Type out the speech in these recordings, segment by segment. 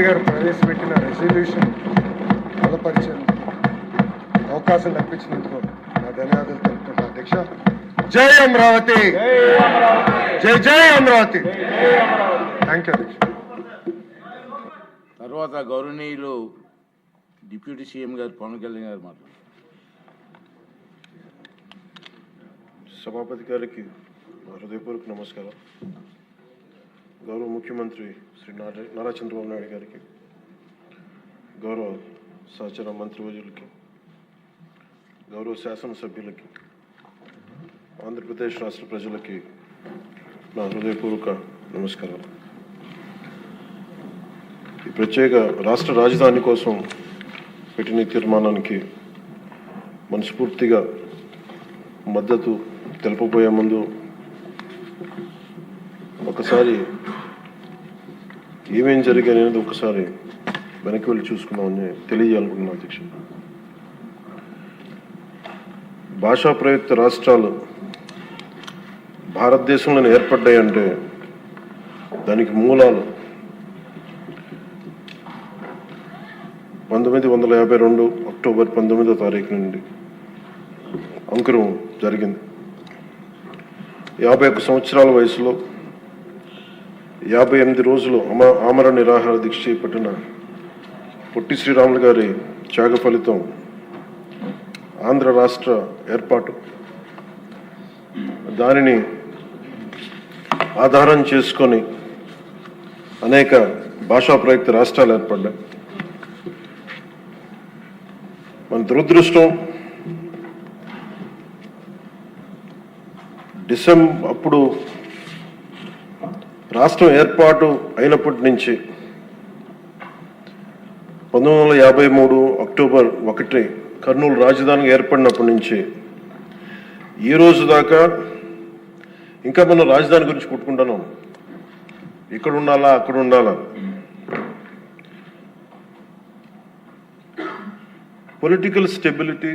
గారు ప్రవేశపెట్టిన రెజల్యూషన్ బలపరిచే అవకాశం కల్పించినందుకు నా ధన్యవాదాలు తెలుపుకుంటున్నా అధ్యక్ష. జై అమరావతి, జై జై అమరావతి. థ్యాంక్ యూ అధ్యక్ష. తర్వాత గౌరవనీయులు డిప్యూటీ సీఎం గారు పవన్ కళ్యాణ్ గారు మాట్లాడారు. సభాపతి గారికి హృదయపూర్వక నమస్కారం. గౌరవ ముఖ్యమంత్రి శ్రీ నారా చంద్రబాబు నాయుడు గారికి, గౌరవ సహచర మంత్రివర్యులకి, గౌరవ శాసనసభ్యులకి, ఆంధ్రప్రదేశ్ రాష్ట్ర ప్రజలకి నా హృదయపూర్వక నమస్కారం. ఈ ప్రత్యేక రాష్ట్ర రాజధాని కోసం పెట్టిన తీర్మానానికి మనస్ఫూర్తిగా మద్దతు తెలుపబోయే ముందు ఒకసారి ఏమేం జరిగాయి అనేది ఒకసారి వెనక్కి వెళ్ళి చూసుకున్నామని తెలియజేయాలనుకుంటున్నాను అధ్యక్ష. భాషా ప్రయుక్త రాష్ట్రాలు భారతదేశంలో ఏర్పడ్డాయంటే దానికి మూలాలు 1952 అక్టోబర్ 19వ తారీఖు నుండి అంకురం జరిగింది. 51 సంవత్సరాల వయసులో 58 రోజులు ఆమరణ నిరాహార దీక్ష చేపట్టిన పొట్టి శ్రీరాములు గారి త్యాగ ఫలితం ఆంధ్ర రాష్ట్ర ఏర్పాటు. దానిని ఆధారం చేసుకొని అనేక భాషా ప్రయుక్త రాష్ట్రాలు ఏర్పడ్డాయి. మన దురదృష్టం అప్పుడు రాష్ట్రం ఏర్పాటు అయినప్పటి నుంచి 1953 అక్టోబర్ 1 కర్నూలు రాజధానిగా ఏర్పడినప్పటి నుంచి ఈ రోజు దాకా ఇంకా మనం రాజధాని గురించి కొట్టుకుంటున్నాం. ఇక్కడ ఉండాలా, అక్కడ ఉండాలా. పొలిటికల్ స్టెబిలిటీ,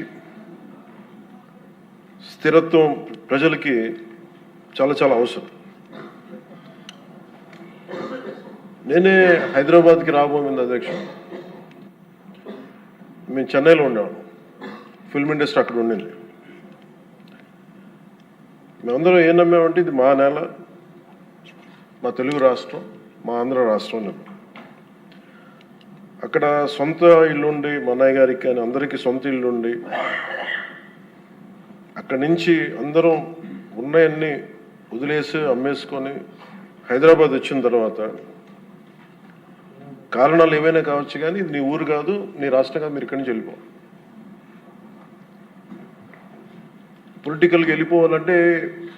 స్థిరత్వం ప్రజలకి చాలా చాలా అవసరం. నేనే హైదరాబాద్కి రాబోయింది అధ్యక్ష. మేము చెన్నైలో ఉండేవాళ్ళం, ఫిల్మ్ ఇండస్ట్రీ అక్కడ ఉండింది. మేమందరం ఏం నమ్మామంటే ఇది మా నేల, మా తెలుగు రాష్ట్రం, మా ఆంధ్ర రాష్ట్రం. అక్కడ సొంత ఇల్లుండి, మా అన్నయ్య గారికి కానీ అందరికీ సొంత ఇల్లుండి అక్కడి నుంచి అందరం ఉన్నాయన్నీ వదిలేసి అమ్మేసుకొని హైదరాబాద్ వచ్చిన తర్వాత కారణాలు ఏవైనా కావచ్చు కానీ ఇది నీ ఊరు కాదు, నీ రాష్ట్రం కాదు, మీరు ఇక్కడి నుంచి వెళ్ళిపో. పొలిటికల్గా వెళ్ళిపోవాలంటే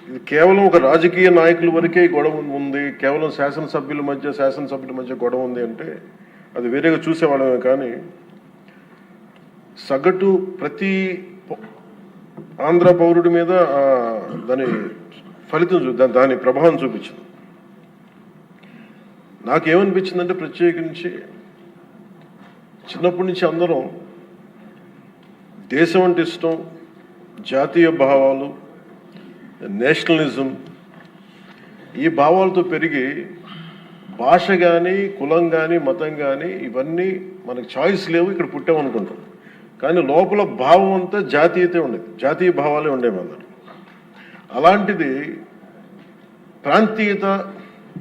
ఇది కేవలం ఒక రాజకీయ నాయకుల వరకే గొడవ ఉంది, కేవలం శాసనసభ్యుల మధ్య గొడవ ఉంది అంటే అది వేరేగా చూసేవాళ్ళమే. కానీ సగటు ప్రతి ఆంధ్ర పౌరుడి మీద దాని ఫలితం, దాని ప్రభావం చూపించింది. నాకేమనిపించిందంటే ప్రత్యేకించి చిన్నప్పటి నుంచి అందరం దేశం అంటే ఇష్టం, జాతీయ భావాలు, నేషనలిజం, ఈ భావాలతో పెరిగి భాష కానీ, కులం కానీ, మతం కానీ ఇవన్నీ మనకు చాయిస్ లేవు, ఇక్కడ పుట్టామనుకుంటాం. కానీ లోపల భావం అంతా జాతీయతే ఉండేది, జాతీయ భావాలే ఉండేవి అందరు. అలాంటిది ప్రాంతీయత,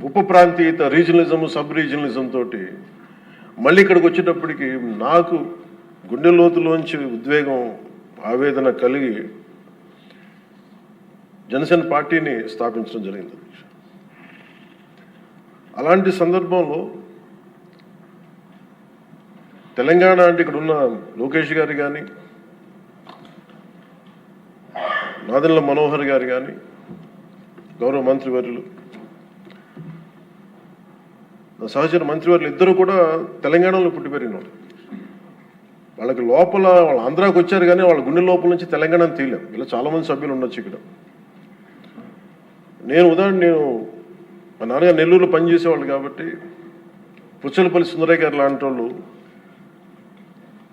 ఉప ప్రాంతీయత, రీజనలిజం, సబ్ రీజనలిజం తోటి మళ్ళీ ఇక్కడికి వచ్చేటప్పటికి నాకు గుండె లోతులోంచి ఉద్వేగం, ఆవేదన కలిగి జనసేన పార్టీని స్థాపించడం జరిగింది. అలాంటి సందర్భంలో తెలంగాణ అంటే ఇక్కడ ఉన్న లోకేష్ గారు కానీ, నాదెండ్ల మనోహర్ గారు కానీ, గౌరవ మంత్రివర్యులు, సహచర మంత్రివర్యులు ఇద్దరు కూడా తెలంగాణలో పుట్టి పెరిగిన వాళ్ళు. వాళ్ళకి లోపల వాళ్ళు ఆంధ్రాకి వచ్చారు కానీ వాళ్ళ గుండె లోపల నుంచి తెలంగాణను తీయలేం. ఇలా చాలామంది సభ్యులు ఉండొచ్చు ఇక్కడ. నేను మా నాన్నగారు నెల్లూరులో పనిచేసేవాళ్ళు కాబట్టి పుచ్చలపల్లి సుందరయ్య గారు లాంటి వాళ్ళు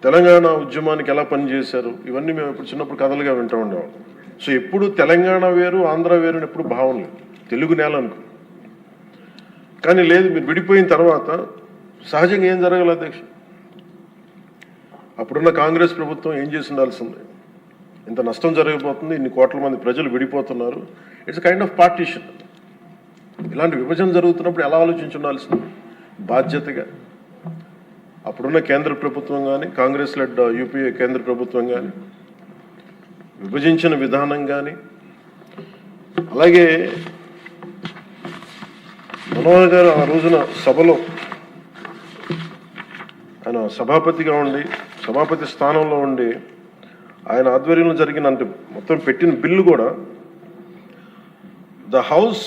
తెలంగాణ ఉద్యమానికి ఎలా పనిచేశారు ఇవన్నీ మేము ఇప్పుడు చిన్నప్పుడు కథలుగా వింటూ ఉండేవాళ్ళం. సో ఎప్పుడు తెలంగాణ వేరు, ఆంధ్ర వేరు అని ఎప్పుడు భావం లేదు, తెలుగు నేల అనుకో. కానీ లేదు, మీరు విడిపోయిన తర్వాత సహజంగా ఏం జరగాలి అధ్యక్ష? అప్పుడున్న కాంగ్రెస్ ప్రభుత్వం ఏం చేసి ఉండాల్సింది? ఇంత నష్టం జరగబోతుంది, ఇన్ని కోట్ల మంది ప్రజలు విడిపోతున్నారు, ఇట్స్ కైండ్ ఆఫ్ పార్టీషన్. ఇలాంటి విభజన జరుగుతున్నప్పుడు ఎలా ఆలోచించి ఉండాల్సింది? బాధ్యతగా అప్పుడున్న కేంద్ర ప్రభుత్వం కానీ, కాంగ్రెస్ లెడ్ యూపీఏ కేంద్ర ప్రభుత్వం కానీ విభజించిన విధానం కానీ, అలాగే మనోహర్ గారు ఆ రోజున సభలో ఆయన సభాపతిగా ఉండి, సభాపతి స్థానంలో ఉండి ఆయన ఆధ్వర్యంలో జరిగిన అంటే మొత్తం పెట్టిన బిల్లు కూడా, the house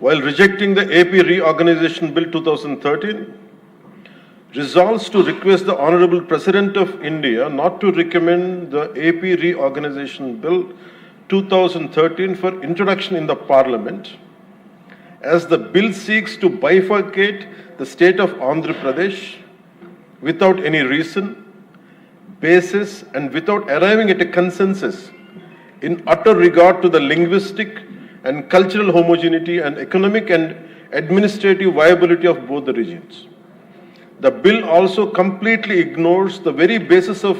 while rejecting the AP Reorganization Bill 2013, resolves to request the Honorable President of India not to recommend the AP Reorganization Bill 2013 for introduction in the Parliament, as the bill seeks to bifurcate the state of Andhra Pradesh without any reason, basis, and without arriving at a consensus in utter regard to the linguistic and cultural homogeneity and economic and administrative viability of both the regions. The bill also completely ignores the very basis of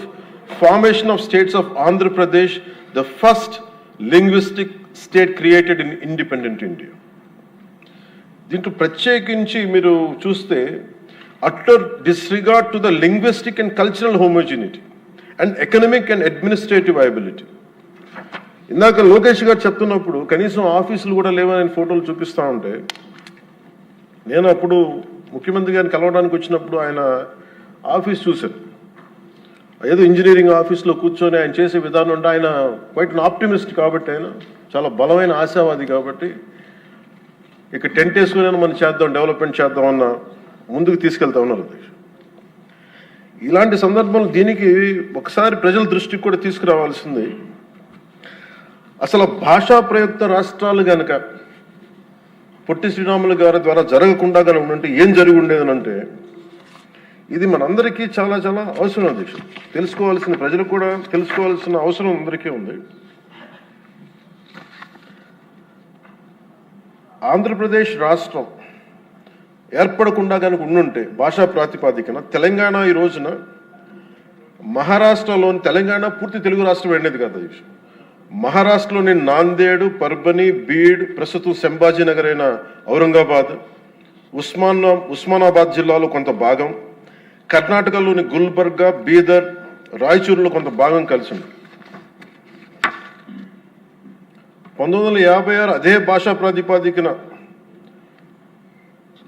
formation of states of Andhra Pradesh, the first linguistic state created in independent India. దీంట్లో ప్రత్యేకించి మీరు చూస్తే utter disregard to the linguistic and cultural homogeneity and economic and administrative viability. ఇందాక లోకేష్ గారు చెప్తున్నప్పుడు కనీసం ఆఫీసులు కూడా లేవని ఫోటోలు చూపిస్తూ ఉంటే, నేను అప్పుడు ముఖ్యమంత్రి గారిని కలవడానికి వచ్చినప్పుడు ఆయన ఆఫీస్ చూశాను. ఏదో ఇంజనీరింగ్ ఆఫీస్లో కూర్చొని ఆయన చేసే విధానం అంటే, ఆయన క్వైట్ అన్ ఆప్టిమిస్ట్ కాబట్టి, ఆయన చాలా బలమైన ఆశావాది కాబట్టి, ఇక టెంట్ వేసుకుని మనం చేద్దాం, డెవలప్మెంట్ చేద్దాం అన్న ముందుకు తీసుకెళ్తా ఉన్నారు. ఇలాంటి సందర్భంలో దీనికి ఒకసారి ప్రజల దృష్టికి కూడా తీసుకురావాల్సింది. అసలు భాషా ప్రయుక్త రాష్ట్రాలు కనుక పొట్టి శ్రీరాములు గారి ద్వారా జరగకుండా కనుక ఉంటే ఏం జరిగి ఉండేదనంటే, ఇది మనందరికీ చాలా చాలా అవసరం అధ్యక్ష. తెలుసుకోవాల్సిన, ప్రజలు కూడా తెలుసుకోవాల్సిన అవసరం అందరికీ ఉంది. ఆంధ్రప్రదేశ్ రాష్ట్రం ఏర్పడకుండా కనుక ఉండుంటే భాషా ప్రాతిపాదికన తెలంగాణ ఈ రోజున మహారాష్ట్రలోని, తెలంగాణ పూర్తి తెలుగు రాష్ట్రం వెళ్ళేది కాదు అధ్యక్ష. మహారాష్ట్రలోని నాందేడ్, పర్బని, బీడ్, ప్రస్తుతం సంభాజీనగర్ అయిన ఔరంగాబాద్, ఉస్మానాబాద్ జిల్లాలో కొంత భాగం, కర్ణాటకలోని గుల్బర్గా, బీదర్, రాయచూరులో కొంత భాగం కలిసి ఉంది. 1956 అదే భాషా ప్రాతిపాదికన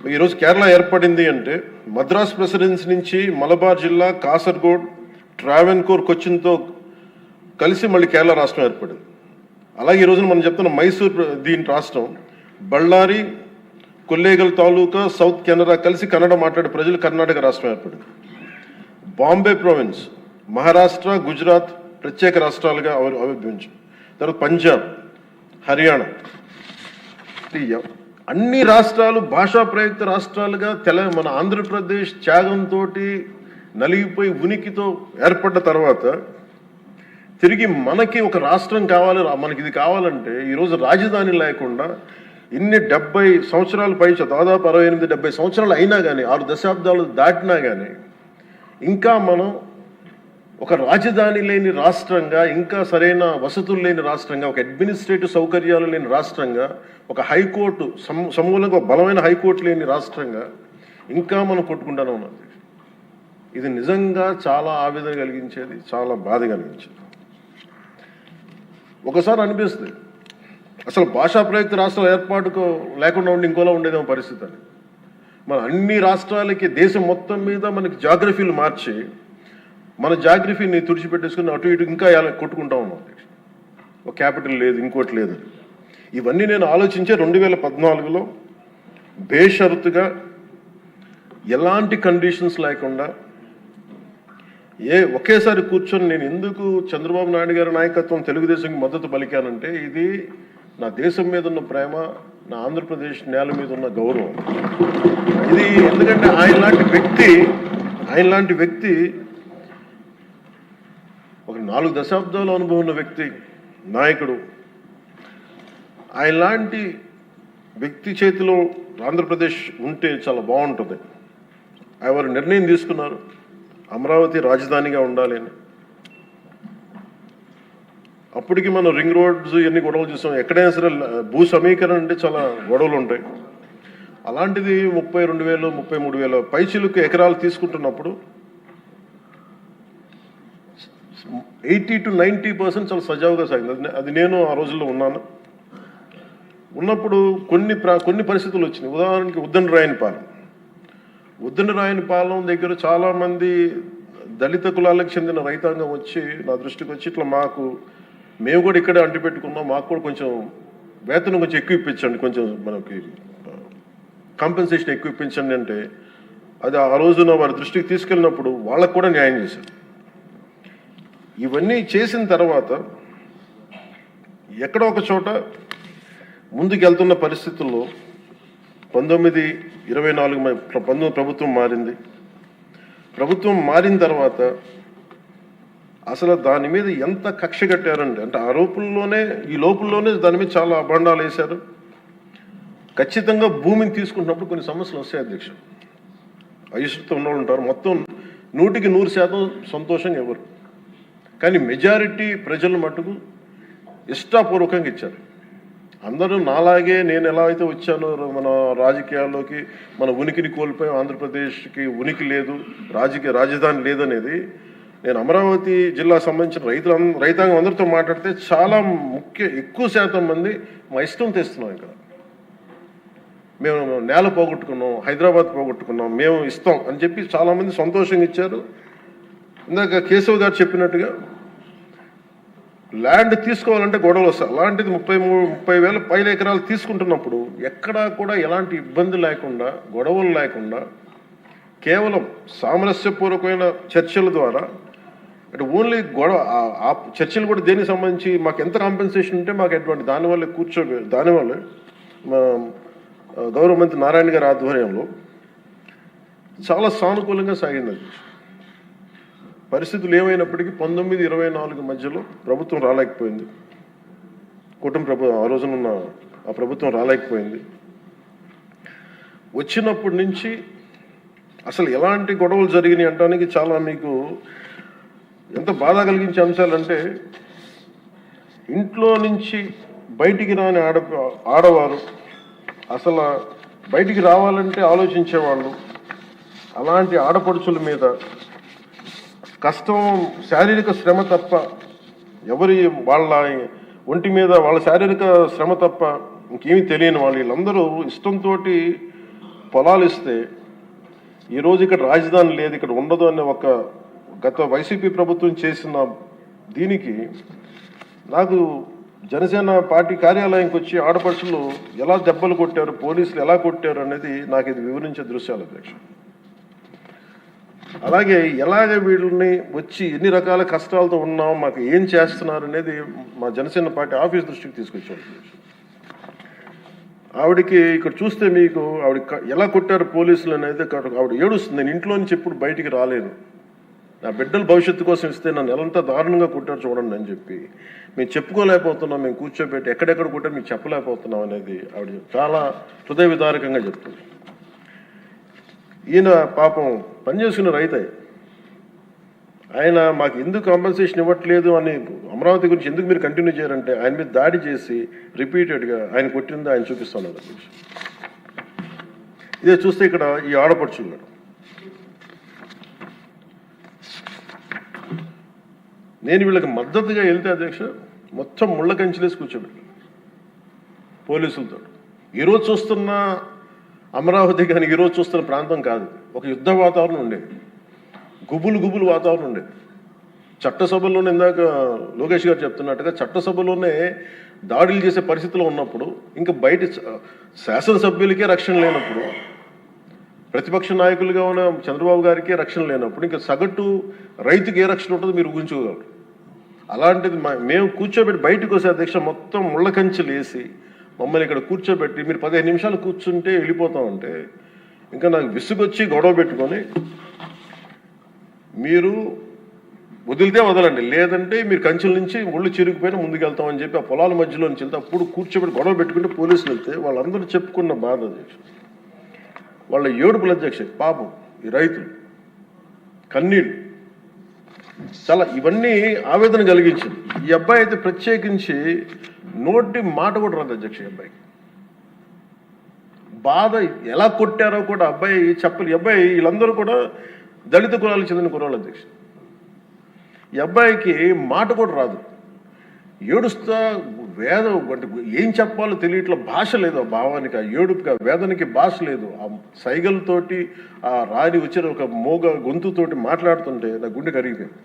ఈరోజు కేరళ ఏర్పడింది అంటే, మద్రాస్ ప్రెసిడెన్సీ నుంచి మలబార్ జిల్లా, కాసర్గోడ్, ట్రావెన్కోర్, కొచ్చిన్తో కలిసి మళ్ళీ కేరళ రాష్ట్రం ఏర్పడింది. అలాగే ఈ రోజున మనం చెప్తున్న మైసూర్ దీని రాష్ట్రం, బళ్ళారి, కొల్లేగల్ తాలూకా, సౌత్ కెనరా కలిసి కన్నడ మాట్లాడే ప్రజలు కర్ణాటక రాష్ట్రం ఏర్పడింది. బాంబే ప్రావిన్స్, మహారాష్ట్ర, గుజరాత్ ప్రత్యేక రాష్ట్రాలుగా ఆవిర్భవించాయి. తర్వాత పంజాబ్, హర్యానా, అన్ని రాష్ట్రాలు భాషా ప్రయుక్త రాష్ట్రాలుగా మన ఆంధ్రప్రదేశ్ త్యాగంతో నలిగిపోయి ఉనికితో ఏర్పడ్డ తర్వాత తిరిగి మనకి ఒక రాష్ట్రం కావాలి, మనకి ఇది కావాలంటే ఈరోజు రాజధాని లేకుండా ఇన్ని 70 సంవత్సరాలు పైచ, దాదాపు 68-70 సంవత్సరాలు అయినా కానీ, 6 దశాబ్దాలు దాటినా కానీ ఇంకా మనం ఒక రాజధాని లేని రాష్ట్రంగా, ఇంకా సరైన వసతులు లేని రాష్ట్రంగా, ఒక అడ్మినిస్ట్రేటివ్ సౌకర్యాలు లేని రాష్ట్రంగా, ఒక హైకోర్టు సమూలంగా ఒక బలమైన హైకోర్టు లేని రాష్ట్రంగా ఇంకా మనం కొట్టుకుంటూనే ఉన్నాం. ఇది నిజంగా చాలా ఆవేదన కలిగించేది, చాలా బాధ కలిగించేది. ఒకసారి అనిపిస్తుంది అసలు భాషా ప్రయుక్త రాష్ట్రాల ఏర్పాటుకు లేకుండా ఉండి ఇంకోలా ఉండేదేమో పరిస్థితి అని. మన అన్ని రాష్ట్రాలకి దేశం మొత్తం మీద మనకి జాగ్రఫీలు మార్చి మన జాగ్రఫీని తుడిచిపెట్టేసుకుని అటు ఇటు ఇంకా కొట్టుకుంటా ఉన్నాం. ఒక క్యాపిటల్ లేదు, ఇంకోటి లేదు. ఇవన్నీ నేను ఆలోచించే 2014లో బేషరతుగా ఎలాంటి కండిషన్స్ లేకుండా ఒకేసారి కూర్చొని నేను ఎందుకు చంద్రబాబు నాయుడు గారి నాయకత్వం తెలుగుదేశంకి మద్దతు పలికానంటే, ఇది నా దేశం మీద ఉన్న ప్రేమ, నా ఆంధ్రప్రదేశ్ నేల మీద ఉన్న గౌరవం. ఇది ఎందుకంటే ఆయన లాంటి వ్యక్తి ఒక 4 దశాబ్దాల అనుభవం ఉన్న వ్యక్తి, నాయకుడు. ఆయన లాంటి వ్యక్తి చేతిలో ఆంధ్రప్రదేశ్ ఉంటే చాలా బాగుంటుంది. ఎవరు నిర్ణయం తీసుకున్నారు అమరావతి రాజధానిగా ఉండాలి అని. అప్పటికి మనం రింగ్ రోడ్స్ ఎన్ని గొడవలు చూసాం. ఎక్కడైనా సరే భూ సమీకరణ అంటే చాలా గొడవలు ఉంటాయి. అలాంటిది 32,000 33,000 పైచిలుకు ఎకరాలు తీసుకుంటున్నప్పుడు 80 to 90% చాలా సజావుగా సాగింది. అది నేను ఆ రోజుల్లో ఉన్నప్పుడు కొన్ని పరిస్థితులు వచ్చినాయి. ఉదాహరణకి ఉద్దనరాయనిపాలెం దగ్గర చాలామంది దళిత కులాలకు చెందిన రైతాంగం వచ్చి నా దృష్టికి వచ్చి ఇట్లా మేము కూడా ఇక్కడే అంటిపెట్టుకున్నాం, మాకు కూడా కొంచెం వేతనం కొంచెం ఎక్కువ ఇప్పించండి, కొంచెం మనకి కాంపెన్సేషన్ ఎక్కువ ఇప్పించండి అంటే అది ఆ రోజున వారి దృష్టికి తీసుకెళ్ళినప్పుడు వాళ్ళకు కూడా న్యాయం చేశారు. ఇవన్నీ చేసిన తర్వాత ఎక్కడో ఒక చోట ముందుకెళ్తున్న పరిస్థితుల్లో 1924 ప్రభుత్వం మారింది. ప్రభుత్వం మారిన తర్వాత అసలు దాని మీద ఎంత కక్ష కట్టారండి అంటే ఈ లోపుల్లోనే దాని మీద చాలా అభాండాలు వేశారు. ఖచ్చితంగా భూమిని తీసుకుంటున్నప్పుడు కొన్ని సమస్యలు వస్తాయి అధ్యక్ష. అయిష్టత ఉన్నవాళ్ళు ఉంటారు. మొత్తం 100% సంతోషంగా ఎవరు, కానీ మెజారిటీ ప్రజలు మటుకు ఇష్టాపూర్వకంగా ఇచ్చారు. అందరూ నాలాగే నేను ఎలా అయితే వచ్చానో మన రాజకీయాల్లోకి మన ఉనికిని కోల్పోయాం, ఆంధ్రప్రదేశ్కి ఉనికి లేదు, రాజధాని లేదనేది నేను అమరావతి జిల్లా సంబంధించిన రైతాంగం అందరితో మాట్లాడితే చాలా ఎక్కువ శాతం మంది మా ఇష్టం తెస్తున్నాం. ఇక్కడ మేము నేల పోగొట్టుకున్నాం, హైదరాబాద్ పోగొట్టుకున్నాం, మేము ఇస్తాం అని చెప్పి చాలామంది సంతోషంగా ఇచ్చారు. ఇందాక కేశవ్ గారు చెప్పినట్టుగా ల్యాండ్ తీసుకోవాలంటే గొడవలు వస్తాయి. అలాంటిది 30,000 పైన ఎకరాలు తీసుకుంటున్నప్పుడు ఎక్కడా కూడా ఎలాంటి ఇబ్బంది లేకుండా, గొడవలు లేకుండా కేవలం సామరస్యపూర్వకమైన చర్చల ద్వారా అంటే ఓన్లీ ఆ చర్చలు కూడా దేనికి సంబంధించి మాకు ఎంత కాంపెన్సేషన్ ఉంటే మాకు ఎటువంటి దానివల్ల గౌరవ మంత్రి నారాయణ గారి ఆధ్వర్యంలో చాలా సానుకూలంగా సాగింది. పరిస్థితులు ఏమైనప్పటికీ 1924 మధ్యలో ప్రభుత్వం రాలేకపోయింది. ఆ రోజునున్న ఆ ప్రభుత్వం రాలేకపోయింది. వచ్చినప్పటి నుంచి అసలు ఎలాంటి గొడవలు జరిగినాయి అంటానికి చాలా మీకు ఎంత బాధ కలిగించే అంశాలంటే ఇంట్లో నుంచి బయటికి రాని ఆడవారు అసలు బయటికి రావాలంటే ఆలోచించేవాళ్ళు. అలాంటి ఆడపడుచుల మీద కష్టం, శారీరక శ్రమ తప్ప వాళ్ళ ఒంటి మీద వాళ్ళ శారీరక శ్రమ తప్ప ఇంకేమీ తెలియని వీళ్ళందరూ ఇష్టంతో పొలాలు ఇస్తే ఈరోజు ఇక్కడ రాజధాని లేదు, ఇక్కడ ఉండదు అనే గత వైసీపీ ప్రభుత్వం చేసిన దీనికి నాకు జనసేన పార్టీ కార్యాలయానికి వచ్చి ఆడపడుచులు ఎలా దెబ్బలు కొట్టారు, పోలీసులు ఎలా కొట్టారు అనేది నాకు ఇది వివరించే దృశ్యాలు అధ్యక్ష. అలాగే ఎలాగ వీళ్ళని వచ్చి ఎన్ని రకాల కష్టాలతో ఉన్నాం, మాకు ఏం చేస్తున్నారు అనేది మా జనసేన పార్టీ ఆఫీస్ దృష్టికి తీసుకొచ్చారు. ఆవిడకి ఇక్కడ చూస్తే మీకు ఎలా కొట్టారు పోలీసులు అనేది ఆవిడ ఏడుస్తుంది. నేను ఇంట్లో నుంచి ఎప్పుడు బయటికి రాలేను, నా బిడ్డల భవిష్యత్తు కోసం ఇస్తే నన్ను ఎలాంటి దారుణంగా కొట్టారు చూడండి అని చెప్పి మేము చెప్పుకోలేకపోతున్నాం, మేము కూర్చోబెట్టి ఎక్కడెక్కడ కొట్టారు మీకు చెప్పలేకపోతున్నాం అనేది ఆవిడ చాలా హృదయ విదారకంగా చెప్తుంది. ఈయన పాపం పనిచేసుకున్న రైతే, ఆయన మాకు ఎందుకు కాంపెన్సేషన్ ఇవ్వట్లేదు అని అమరావతి గురించి ఎందుకు మీరు కంటిన్యూ చేయారంటే ఆయన మీద దాడి చేసి రిపీటెడ్గా ఆయన కొట్టింది ఆయన చూపిస్తున్నారు. ఇదే చూస్తే ఇక్కడ ఈ ఆడపడుచున్నాడు. నేను వీళ్ళకి మద్దతుగా వెళ్తే అధ్యక్ష మొత్తం ముళ్ళ కంచెలేసి కూర్చోబెట్టాను పోలీసులతో. ఈరోజు చూస్తున్న అమరావతి కానీ ఈరోజు చూస్తున్న ప్రాంతం కాదు, ఒక యుద్ధ వాతావరణం ఉండేది, గుబులు వాతావరణం ఉండేది. చట్టసభల్లోనే ఇందాక లోకేష్ గారు చెప్తున్నట్టుగా చట్టసభలోనే దాడులు చేసే పరిస్థితిలో ఉన్నప్పుడు ఇంకా బయట శాసనసభ్యులకే రక్షణ లేనప్పుడు, ప్రతిపక్ష నాయకులుగా ఉన్న చంద్రబాబు గారికే రక్షణ లేనప్పుడు ఇంకా సగటు రైతుకి ఏ రక్షణ ఉంటుందో మీరు ఊహించుకోగలరు. అలాంటిది మేము కూర్చోబెట్టి బయటకు వస్తే అధ్యక్ష మొత్తం ముళ్ళ కంచెలు వేసి మమ్మల్ని ఇక్కడ కూర్చోబెట్టి మీరు 15 నిమిషాలు కూర్చుంటే వెళ్ళిపోతామంటే ఇంకా నాకు విసుగొచ్చి గొడవ పెట్టుకొని మీరు వదిలితే వదలండి, లేదంటే మీరు కంచెల నుంచి ఒళ్ళు చిరిగిపోయినా ముందుకెళ్తామని చెప్పి ఆ పొలాల మధ్యలో నుంచి వెళ్తే అప్పుడు కూర్చోబెట్టి గొడవ పెట్టుకుంటే పోలీసులు వెళ్తే వాళ్ళందరూ చెప్పుకున్న బాధ అధ్యక్ష, వాళ్ళ ఏడుపుల అధ్యక్ష. పాపం ఈ రైతులు కన్నీళ్ళు చాలా ఇవన్నీ ఆవేదన కలిగించింది. ఈ అబ్బాయి అయితే ప్రత్యేకించి నోటి మాట కూడా రాదు అధ్యక్ష. ఈ అబ్బాయికి బాధ ఎలా కొట్టారో కూడా అబ్బాయి చెప్పలు. ఈ అబ్బాయి వీళ్ళందరూ కూడా దళిత కులాలకు చెందిన కులాలు అధ్యక్ష. ఈ అబ్బాయికి మాట కూడా రాదు, ఏడుస్తా వేదం అంటే ఏం చెప్పాలో తెలియట్లా, భాష లేదు ఆ భావానికి, ఆ ఏడుపుకి, ఆ వేదనకి భాష లేదు. ఆ సైగలతోటి ఆ రాని వచ్చిన ఒక మోగ గొంతుతోటి మాట్లాడుతుంటే నా గుండె కరిగిపోయింది.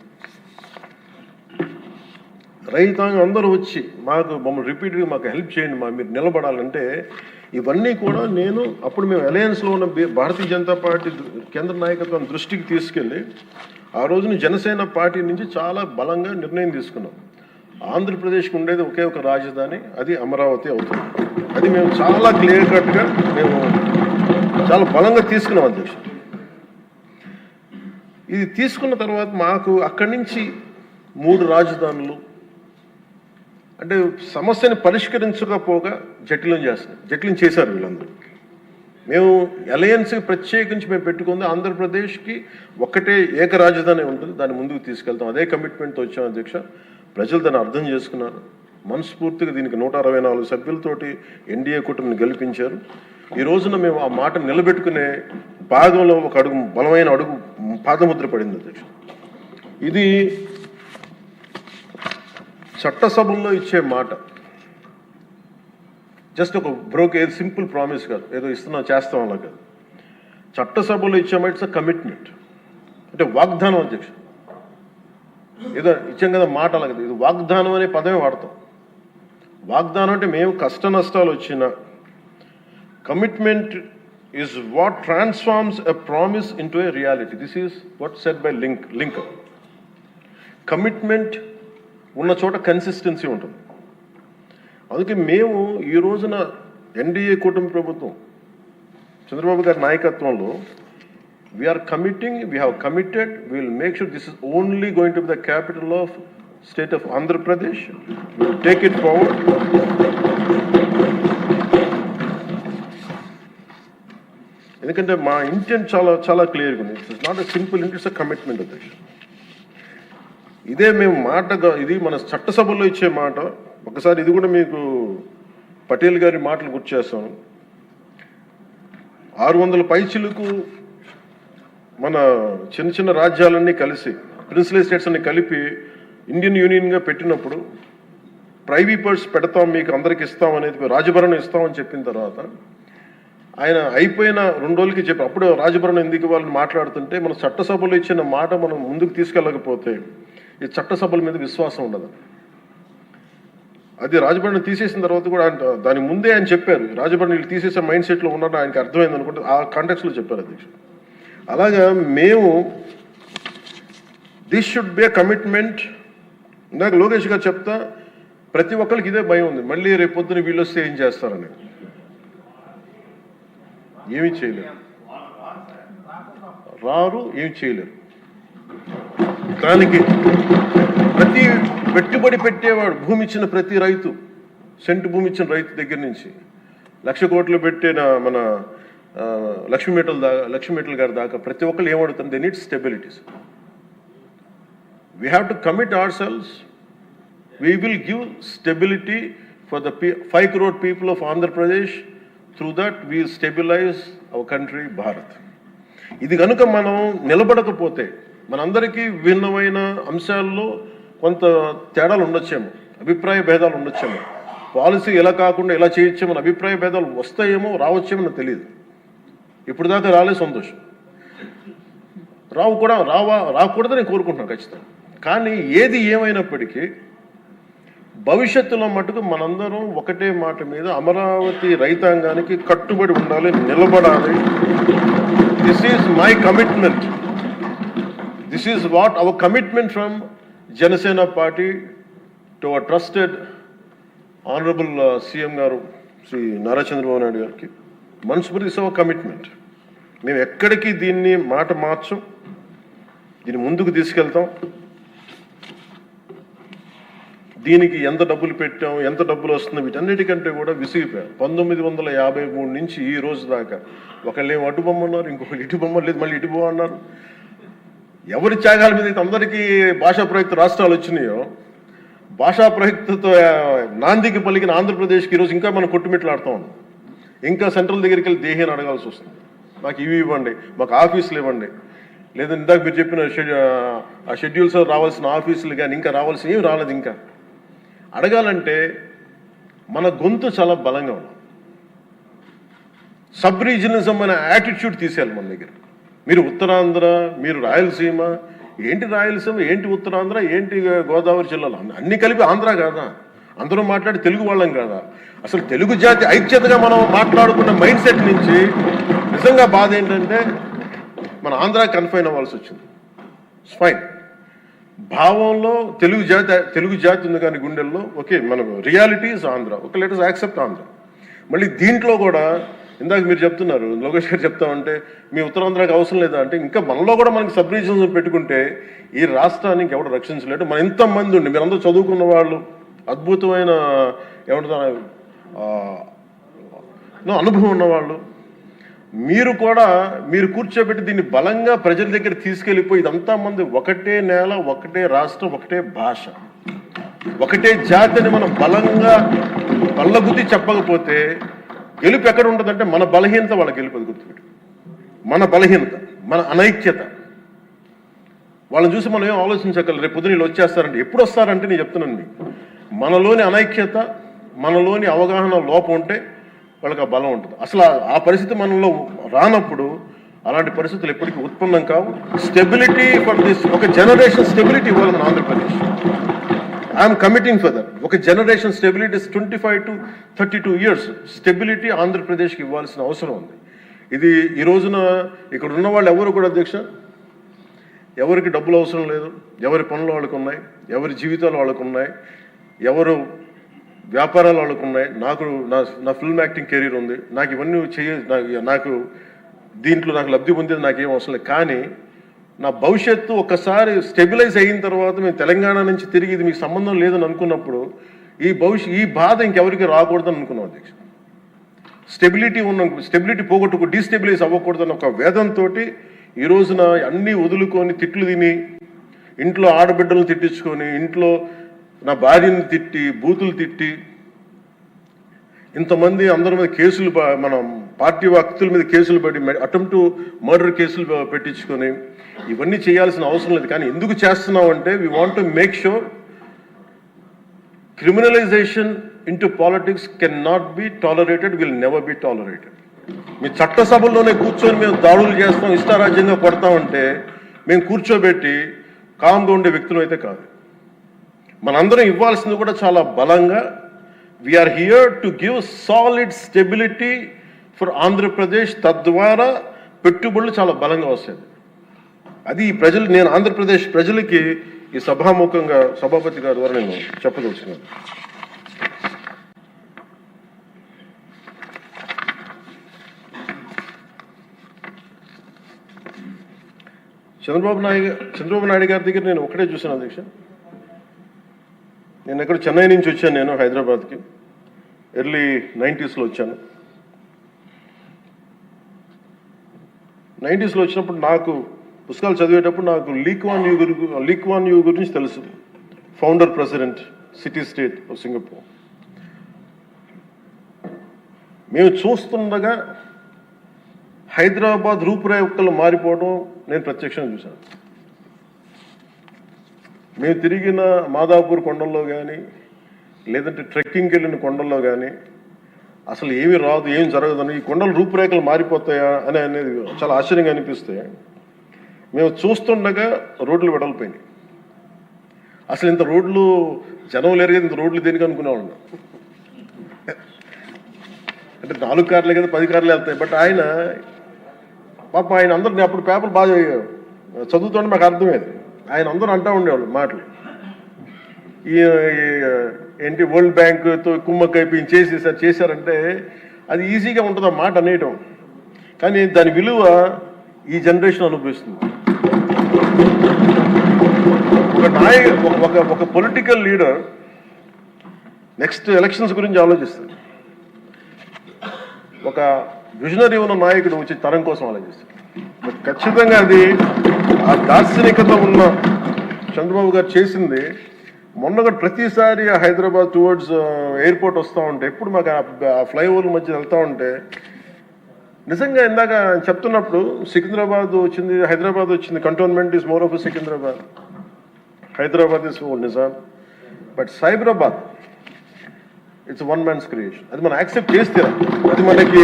రైతాంగం అందరూ వచ్చి మమ్మల్ని రిపీట్గా మాకు హెల్ప్ చేయండి, మీరు నిలబడాలంటే ఇవన్నీ కూడా నేను అప్పుడు మేము అలయన్స్లో ఉన్న భారతీయ జనతా పార్టీ కేంద్ర నాయకత్వం దృష్టికి తీసుకెళ్ళి ఆ రోజున జనసేన పార్టీ నుంచి చాలా బలంగా నిర్ణయం తీసుకున్నాం. ఆంధ్రప్రదేశ్కి ఉండేది ఒకే ఒక రాజధాని, అది అమరావతి అవుతుంది. అది మేము చాలా క్లియర్ కట్గా మేము చాలా బలంగా తీసుకున్నాం అధ్యక్ష. ఇది తీసుకున్న తర్వాత మాకు అక్కడి నుంచి 3 రాజధానులు అంటే సమస్యని పరిష్కరించకపోగా జటిలం చేశారు వీళ్ళందరూ. మేము అలయన్స్కి ప్రత్యేకించి మేము పెట్టుకుంది ఆంధ్రప్రదేశ్కి ఒక్కటే ఏక రాజధాని ఉంటుంది, దాన్ని ముందుకు తీసుకెళ్తాం. అదే కమిట్మెంట్తో వచ్చాం అధ్యక్ష. ప్రజలు దాన్ని అర్థం చేసుకున్నారు. మనస్ఫూర్తిగా దీనికి 164 సభ్యులతోటి ఎన్డీఏ కూటమిని గెలిపించారు. ఈ రోజున మేము ఆ మాట నిలబెట్టుకునే భాగంలో ఒక అడుగు బలమైన అడుగు పాదముద్ర పడింది అధ్యక్ష. ఇది చట్టసభల్లో ఇచ్చే మాట జస్ట్ ఒక సింపుల్ ప్రామిస్ కాదు, ఏదో చేస్తాం అలా కాదు. చట్టసభలో ఇచ్చే మాట ఇట్స్ కమిట్మెంట్, అంటే వాగ్దానం అధ్యక్ష. ఏదో ఇచ్చాం కదా మాట అలా కదా, ఇది వాగ్దానం అనే పదమే వాడతాం. వాగ్దానం అంటే మేము కష్ట నష్టాలు వచ్చిన commitment is what transforms a promise into a reality. This is what said by Lincoln. Commitment ఉన్న చోట కన్సిస్టెన్సీ ఉంటుంది. అందుకే మేము ఈ రోజున ఎన్డీఏ కూటమి ప్రభుత్వం చంద్రబాబు గారి నాయకత్వంలో we are committing, we have committed, we will make sure this is only going to be the capital of state of Andhra Pradesh. We will take it forward. ఎందుకంటే మా ఇంటెంట్ చాలా క్లియర్గా ఉంది. ఇట్స్ నాట్ ఎ సింపుల్ ఇంట్, it's a commitment అధ్యక్ష. ఇదే మేము మాటగా ఇది మన చట్టసభలో ఇచ్చే మాట. ఒకసారి ఇది కూడా మీకు పటేల్ గారి మాటలు గుర్తు చేస్తాను. 600 పైచిలకు మన చిన్న రాజ్యాలన్నీ కలిసి ప్రిన్సిపల్ స్టేట్స్ అన్ని కలిపి ఇండియన్ యూనియన్గా పెట్టినప్పుడు ప్రైవీపర్స్ పెడతాం, మీకు అందరికి ఇస్తాం అనేది, రాజభరణం ఇస్తామని చెప్పిన తర్వాత ఆయన అయిపోయిన 2 రోజులకి చెప్పి అప్పుడు రాజభరణం ఎందుకు వాళ్ళని మాట్లాడుతుంటే మన చట్టసభలో ఇచ్చిన మాట మనం ముందుకు తీసుకెళ్ళకపోతే ఈ చట్టసభల మీద విశ్వాసం ఉండదు. అది రాజభరణం తీసేసిన తర్వాత కూడా దాని ముందే ఆయన చెప్పారు, రాజభరణం వీళ్ళు తీసేసే మైండ్ సెట్లో ఉన్నారని ఆయనకి అర్థమైంది అనుకుంటే ఆ కాంటెక్స్లో చెప్పారు అధ్యక్ష. అలాగా మేము this should be a commitment. ఇందాక లోకేష్ గారు చెప్తా ప్రతి ఒక్కరికి ఇదే భయం ఉంది, మళ్ళీ రేపు పొద్దున వీళ్ళు వస్తే ఏం చేస్తారని. ఏమీ చేయలేరు, రారు, ఏమి చేయలేరు. దానికి ప్రతి పెట్టుబడి పెట్టేవాడు, భూమి ఇచ్చిన ప్రతి రైతు, సెంటు భూమి ఇచ్చిన రైతు దగ్గర నుంచి 1,00,000 కోట్లు పెట్టిన మన లక్ష్మీ గారి దాకా ప్రతి ఒక్కరు ఏమడుతుంది, they need stabilities. We have to commit our selves. We will give stability for the 5 crore people of Andhra Pradesh. Through that we stabilize our country Bharat. ఇది కనుక మనం నిలబడకపోతే మనందరికీ భిన్నమైన అంశాల్లో కొంత తేడాలు ఉండొచ్చేమో, అభిప్రాయ భేదాలు ఉండొచ్చేమో, పాలసీ ఎలా కాకుండా ఎలా చేయొచ్చేమో అభిప్రాయ భేదాలు వస్తాయేమో, రావచ్చేమో నాకు తెలియదు. ఇప్పుడు దాకా రాలే, సంతోషం. రాకూడదని నేను కోరుకుంటున్నాను ఖచ్చితంగా. కానీ ఏది ఏమైనప్పటికీ భవిష్యత్తులో మటుకు మనందరం ఒకటే మాట మీద అమరావతి రైతాంగానికి కట్టుబడి ఉండాలి, నిలబడాలి. This is my commitment. This is what our commitment from Janasena party to our trusted honourable CM గారు శ్రీ నారా చంద్రబాబు నాయుడు గారికి. మనస్ఫూర్తి ఇస్ అవర్ కమిట్మెంట్. మేము ఎక్కడికి దీన్ని మాట మార్చం, దీన్ని ముందుకు తీసుకెళ్తాం. దీనికి ఎంత డబ్బులు పెట్టాం, ఎంత డబ్బులు వస్తుంది, వీటన్నిటికంటే కూడా విసిగిపోయాం. 1953 నుంచి ఈ రోజు దాకా ఒకళ్ళేమో అటు బొమ్మ అన్నారు, ఇంకొకళ్ళు ఇటు బొమ్మ లేదు, మళ్ళీ ఇటు బొమ్మ అన్నారు. ఎవరి త్యాగాల మీద అయితే అందరికీ భాషా ప్రయుక్త రాష్ట్రాలు వచ్చినాయో, భాషా ప్రయుక్తతో నాందికి పలికిన ఆంధ్రప్రదేశ్కి ఈరోజు ఇంకా మనం కొట్టుమిట్లాడుతూ ఉన్నాం. ఇంకా సెంట్రల్ దగ్గరికి వెళ్ళి దేహాన్ని అడగాల్సి వస్తుంది. మాకు ఇవి ఇవ్వండి, మాకు ఆఫీసులు ఇవ్వండి, లేదా ఇందాక మీరు చెప్పిన ఆ షెడ్యూల్స్ రావాల్సిన ఆఫీసులు కానీ ఇంకా రావాల్సిన ఏమి రాలేదు. ఇంకా అడగాలంటే మన గొంతు చాలా బలంగా ఉన్నాం. సబ్ రీజనలిజం అనే యాటిట్యూడ్ తీసేయాలి మన దగ్గర. మీరు ఉత్తరాంధ్ర, మీరు రాయలసీమ, ఏంటి రాయలసీమ, ఏంటి ఉత్తరాంధ్ర, ఏంటి గోదావరి జిల్లాలో అన్ని కలిపి ఆంధ్ర కాదా? అందరూ మాట్లాడి తెలుగు వాళ్ళం కాదా? అసలు తెలుగు జాతి ఐక్యతగా మనం మాట్లాడుకున్న మైండ్ సెట్ నుంచి నిజంగా బాధ ఏంటంటే మన ఆంధ్ర కన్ఫైన్ అవ్వాల్సి వచ్చింది. ఫైన్, భావంలో తెలుగు జాతి ఉంది కానీ గుండెల్లో ఓకే, మనకు reality is Andhra, okay, let us accept Andhra. మళ్ళీ దీంట్లో కూడా ఇందాక మీరు చెప్తున్నారు, లోకేష్ గారు చెప్తామంటే మీ ఉత్తరాంధ్రకి అవసరం లేదా అంటే, ఇంకా మనలో కూడా మనకి సబ్ రీజన్స్ పెట్టుకుంటే ఈ రాష్ట్రానికి ఎవడు రక్షించలేడు. మన ఎంతమంది ఉండి మీరందరూ చదువుకున్న వాళ్ళు, అద్భుతమైన ఏమంటారు అనుభవం ఉన్నవాళ్ళు, మీరు కూడా మీరు కూర్చోబెట్టి దీన్ని బలంగా ప్రజల దగ్గర తీసుకెళ్ళిపోయి ఇదంతా మంది ఒకటే నేల, ఒకటే రాష్ట్రం, ఒకటే భాష, ఒకటే జాతి అని మనం బలంగా బల్లగుద్ది చెప్పకపోతే గెలుపు ఎక్కడ ఉంటుందంటే మన బలహీనత వాళ్ళ గెలుపు. అది గుర్తుపెట్టు, మన బలహీనత, మన అనైక్యత. వాళ్ళని చూసి మనం ఏం ఆలోచించగలరు, రేపు పొద్దున వీళ్ళు వచ్చేస్తారంటే. ఎప్పుడు వస్తారంటే నేను చెప్తున్నాను మీకు, మనలోని అనైక్యత, మనలోని అవగాహన లోపం ఉంటే వాళ్ళకి ఆ బలం ఉంటుంది. అసలు ఆ పరిస్థితి మనలో రానప్పుడు అలాంటి పరిస్థితులు ఎప్పటికీ ఉత్పన్నం కావు. స్టెబిలిటీ ఫర్ దిస్, ఒక జనరేషన్ స్టెబిలిటీ ఇవ్వాలి మన Andhra Pradesh. I'm committing for that. ఒక generation stability 25 to 32 years stability ఆంధ్రప్రదేశ్కి ఇవ్వాల్సిన అవసరం ఉంది. ఇది ఈ రోజున ఇక్కడ ఉన్న వాళ్ళు ఎవరు కూడా అధ్యక్ష, ఎవరికి డబ్బులు అవసరం లేదు, ఎవరి పనులు వాళ్ళకు ఉన్నాయి, ఎవరి జీవితాలు వాళ్ళకు ఉన్నాయి, ఎవరు వ్యాపారాలు వాళ్ళకు ఉన్నాయి. నా ఫిల్మ్ యాక్టింగ్ కెరీర్ ఉంది, నాకు ఇవన్నీ నాకు దీంట్లో నాకు లబ్ధి పొందేది నాకేం అవసరం లేదు. కానీ నా భవిష్యత్తు ఒక్కసారి స్టెబిలైజ్ అయిన తర్వాత మేము తెలంగాణ నుంచి తిరిగి ఇది మీకు సంబంధం లేదని అనుకున్నప్పుడు ఈ బాధ ఇంకెవరికి రాకూడదని అనుకున్నాం అధ్యక్ష. స్టెబిలిటీ పోగొట్టుకు డీస్టెబిలైజ్ అవ్వకూడదని ఒక వేదంతో ఈ రోజున అన్నీ వదులుకొని తిట్లు తిని, ఇంట్లో ఆడబిడ్డలను తిట్టించుకొని, ఇంట్లో నా భార్యను తిట్టి, బూతులు తిట్టి, ఇంతమంది అందరి మీద కేసులు, మన పార్టీ వ్యక్తుల మీద కేసులు పడి, అటెంప్ట్ మర్డర్ కేసులు పెట్టించుకొని ఇవన్నీ చేయాల్సిన అవసరం లేదు. కానీ ఎందుకు చేస్తున్నాం అంటే we want to make sure criminalization into politics can not be tolerated, will never be tolerated. మీ చట్టసభల్లోనే కూర్చొని మేము దాడులు చేస్తాం, ఇష్టారాజ్యంగా కొడతామంటే మేము కూర్చోబెట్టి కామ్గా ఉండే వ్యక్తులు అయితే కాదు. మనందరం ఇవ్వాల్సింది కూడా చాలా బలంగా, we are here to give solid stability for Andhra Pradesh. తద్వారా పెట్టుబడులు చాలా బలంగా వస్తాయి. అది ఈ ప్రజలు, నేను ఆంధ్రప్రదేశ్ ప్రజలకి ఈ సభాముఖంగా సభాపతి గారి ద్వారా నేను చెప్పదలుచుకున్నాను. చంద్రబాబు నాయుడు గారి దగ్గర నేను ఒకటే చూశాను అధ్యక్ష. నేను ఎక్కడ చెన్నై నుంచి వచ్చాను, నేను హైదరాబాద్కి ఎర్లీ 90s వచ్చాను. 90s వచ్చినప్పుడు నాకు పుస్తకాలు చదివేటప్పుడు నాకు లీ క్వాన్ యూ గురించి తెలుసు. Founder president city state of Singapore. మేము చూస్తుండగా హైదరాబాద్ రూపురేఖలు మారిపోవడం నేను ప్రత్యక్షంగా చూశాను. మేము తిరిగిన మాదాపూర్ కొండల్లో కానీ, లేదంటే ట్రెక్కింగ్కి వెళ్ళిన కొండల్లో కానీ అసలు ఏమీ రాదు, ఏం జరగదని, ఈ కొండల రూపురేఖలు మారిపోతాయా అనేది చాలా ఆశ్చర్యంగా అనిపిస్తే, మేము చూస్తుండగా రోడ్లు వెడల్పోయినాయి. అసలు ఇంత రోడ్లు జనం లేరు కదా, ఇంత రోడ్లు దేనికి అనుకునేవాళ్ళం. అంటే 4 కార్లే కదా, 10 కార్లు వెళ్తాయి. బట్ ఆయన పాప, ఆయన అందరినీ అప్పుడు పేపర్ బాగా చదువుతుంటే మాకు అర్థమేది. ఆయన అందరూ అంటూ ఉండేవాళ్ళు మాటలు, ఈ ఏంటి వరల్డ్ బ్యాంకుతో కుమ్మక్కైపు చేశారంటే అది ఈజీగా ఉంటుంది ఆ మాట అనేయటం. కానీ దాని విలువ ఈ జనరేషన్ అనుభవిస్తుంది. ఒక పొలిటికల్ లీడర్ నెక్స్ట్ ఎలక్షన్స్ గురించి ఆలోచిస్తాడు. ఒక విజనరీ ఉన్న నాయకుడు వచ్చి తరం కోసం ఆలోచిస్తాడు. బట్ ఖచ్చితంగా అది ఆ దార్శనికత ఉన్న చంద్రబాబు గారు చేసింది. మొన్నగా ప్రతిసారి హైదరాబాద్ టువర్డ్స్ ఎయిర్పోర్ట్ వస్తూ ఉంటే ఎప్పుడు మాకు ఆ ఫ్లైఓవర్ మధ్య వెళ్తూ ఉంటే నిజంగా ఇందాక చెప్తున్నప్పుడు సికింద్రాబాద్ వచ్చింది, హైదరాబాద్ వచ్చింది. Cantonment is more of Secunderabad, Hyderabad is Nizam. But Cyberabad it's one man's creation. అది మనం యాక్సెప్ట్ చేస్తే అది మనకి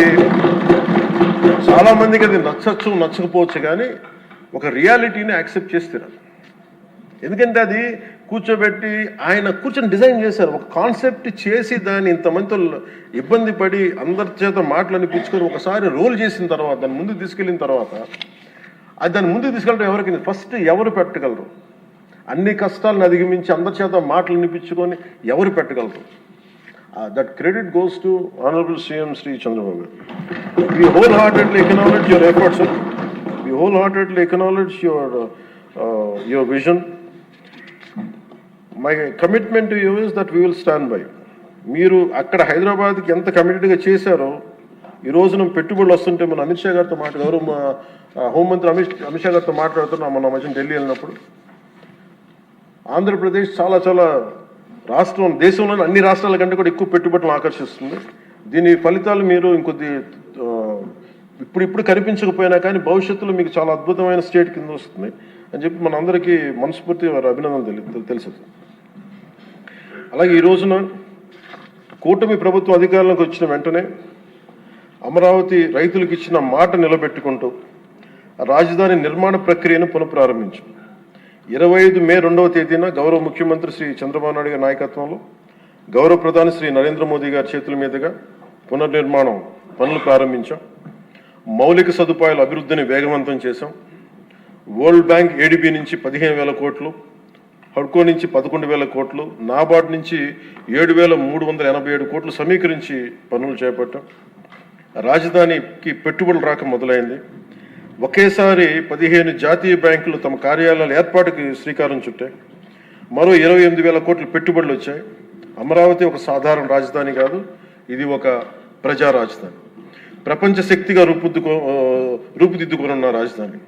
చాలా మందికి అది నచ్చచ్చు నచ్చకపోవచ్చు, కానీ ఒక రియాలిటీని యాక్సెప్ట్ చేస్తారు. ఎందుకంటే అది కూర్చోబెట్టి ఆయన కూర్చొని డిజైన్ చేశారు, ఒక కాన్సెప్ట్ చేసి దాన్ని ఇంతమందితో ఇబ్బంది పడి అందరి చేత మాటలు అనిపించుకొని ఒకసారి రోల్ చేసిన తర్వాత దాన్ని ముందుకు తీసుకెళ్ళిన తర్వాత అది దాన్ని ముందుకు తీసుకెళ్ళడం ఎవరికి ఫస్ట్ ఎవరు పెట్టగలరు? అన్ని కష్టాలను అధిగమించి అందరి చేత మాటలు అనిపించుకొని ఎవరు పెట్టగలరు? That credit goes to Honorable CM Sri Chandrababu. We wholeheartedly acknowledge your efforts, sir. We wholeheartedly acknowledge your vision. My commitment to you is that we will stand by. మీరు అక్కడ హైదరాబాద్కి ఎంత కమిటెడ్గా చేశారో ఈ రోజున పెట్టుబడులు వస్తుంటే మన అమిత్ షా గారితో గౌరవ హోంమంత్రి అమిత్ షా గారితో మాట్లాడుతున్నాం మన మధ్య ఢిల్లీ వెళ్ళినప్పుడు. ఆంధ్రప్రదేశ్ చాలా చాలా రాష్ట్రం దేశంలోని అన్ని రాష్ట్రాల కంటే కూడా ఎక్కువ పెట్టుబడులను ఆకర్షిస్తుంది. దీని ఫలితాలు మీరు ఇంకొద్ది ఇప్పుడు కనిపించకపోయినా కానీ భవిష్యత్తులో మీకు చాలా అద్భుతమైన స్టేట్ కింద వస్తుంది అని చెప్పి మన అందరికీ మనస్ఫూర్తిగా వారి అభినందనలు తెలుసు. అలాగే ఈ రోజున కూటమి ప్రభుత్వం అధికారంలోకి వచ్చిన వెంటనే అమరావతి రైతులకు ఇచ్చిన మాట నిలబెట్టుకుంటూ రాజధాని నిర్మాణ ప్రక్రియను పునఃప్రారంభించు. 25 మే 2వ తేదీన గౌరవ ముఖ్యమంత్రి శ్రీ చంద్రబాబు నాయుడు గారి నాయకత్వంలో గౌరవ ప్రధాని శ్రీ నరేంద్ర మోదీ గారి చేతుల మీదుగా పునర్నిర్మాణం పనులు ప్రారంభించాం. మౌలిక సదుపాయాల అభివృద్ధిని వేగవంతం చేశాం. వరల్డ్ బ్యాంక్ ఏడీబీ నుంచి 15,000 కోట్లు, హడ్కో నుంచి 11,000 కోట్లు, నాబార్డ్ నుంచి 7,387 కోట్లు సమీకరించి పనులు చేపట్టాం. రాజధానికి పెట్టుబడులు రాక మొదలైంది. ఒకేసారి 15 జాతీయ బ్యాంకులు తమ కార్యాలయాల ఏర్పాటుకి శ్రీకారం చుట్టాయి. మరో 28,000 కోట్ల పెట్టుబడులు వచ్చాయి. అమరావతి ఒక సాధారణ రాజధాని కాదు, ఇది ఒక ప్రజా రాజధాని, ప్రపంచ శక్తిగా రూపుదిద్దుకోనున్న రాజధాని.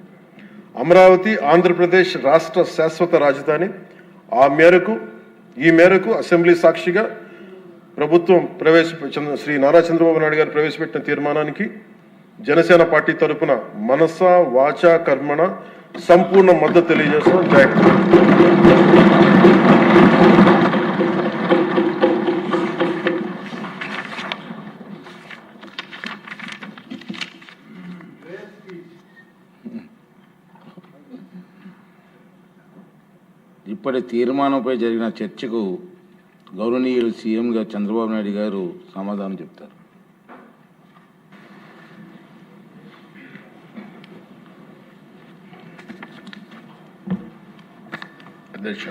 అమరావతి ఆంధ్రప్రదేశ్ రాష్ట్ర శాశ్వత రాజధాని. ఈ మేరకు అసెంబ్లీ సాక్షిగా ప్రభుత్వం శ్రీ నారా చంద్రబాబు నాయుడు గారు ప్రవేశపెట్టిన తీర్మానానికి జనసేన పార్టీ తరఫున మనస వాచ కర్మణ సంపూర్ణ మద్దతు తెలియజేస్తున్నాం. జై ఇప్పటి తీర్మానంపై జరిగిన చర్చకు గౌరవనీయులు సీఎం గారు చంద్రబాబు నాయుడు గారు సమాధానం చెప్తారు. అధ్యక్ష,